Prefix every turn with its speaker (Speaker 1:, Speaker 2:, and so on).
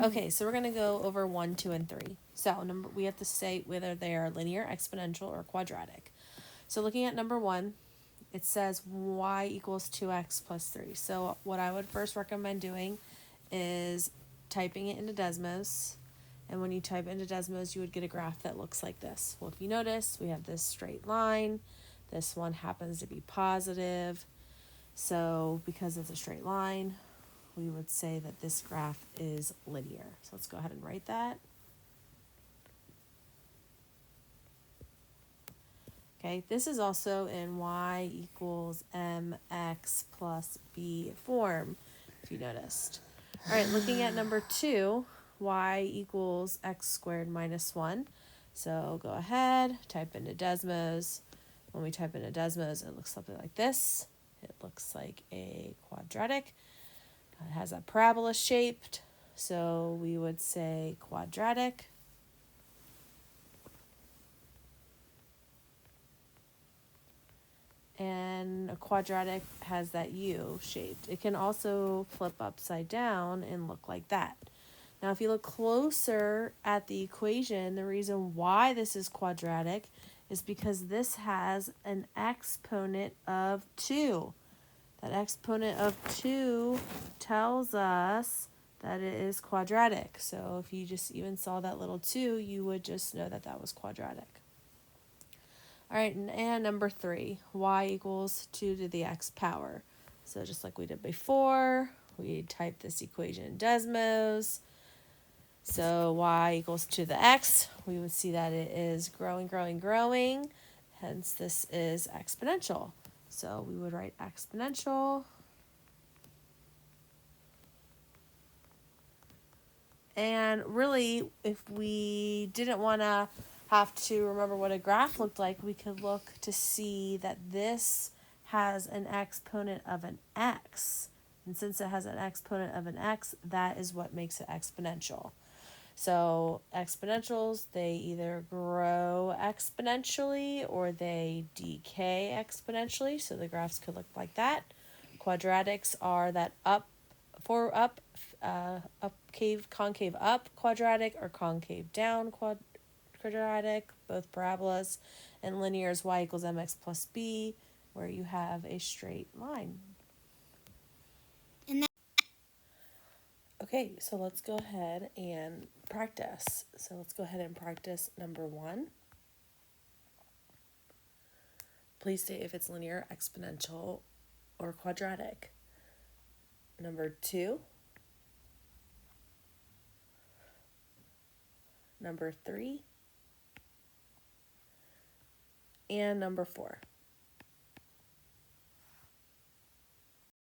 Speaker 1: Okay, so we're going to go over 1, 2, and 3. So we have to say whether they are linear, exponential, or quadratic. So looking at number 1, it says y equals 2x plus 3. So what I would first recommend doing is typing it into Desmos. And when you type into Desmos, you would get a graph that looks like this. Well, if you notice, we have this straight line. This one happens to be positive. So because it's a straight line, we would say that this graph is linear. So let's go ahead and write that. Okay, this is also in y equals mx plus b form, if you noticed. All right, looking at number 2, y equals x squared minus 1. So go ahead, type into Desmos. When we type into Desmos, it looks something like this. It looks like a quadratic. It has a parabola shaped, so we would say quadratic. And a quadratic has that U shaped. It can also flip upside down and look like that. Now, if you look closer at the equation, the reason why this is quadratic is because this has an exponent of 2. That exponent of 2 tells us that it is quadratic. So if you just even saw that little 2, you would just know that that was quadratic. All right, and number 3, y equals 2 to the x power. So just like we did before, we type this equation in Desmos. So y equals 2 to the x, we would see that it is growing, growing, growing. Hence, this is exponential. So we would write exponential. And really, if we didn't want to have to remember what a graph looked like, we could look to see that this has an exponent of an x. And since it has an exponent of an x, that is what makes it exponential. So exponentials, they either grow exponentially or they decay exponentially. So the graphs could look like that. Quadratics are that concave up quadratic or concave down quadratic, both parabolas, and linear is y equals mx plus b, where you have a straight line. Okay, so let's go ahead and practice. So let's go ahead and practice number 1. Please state if it's linear, exponential, or quadratic. Number 2. Number 3. And number 4.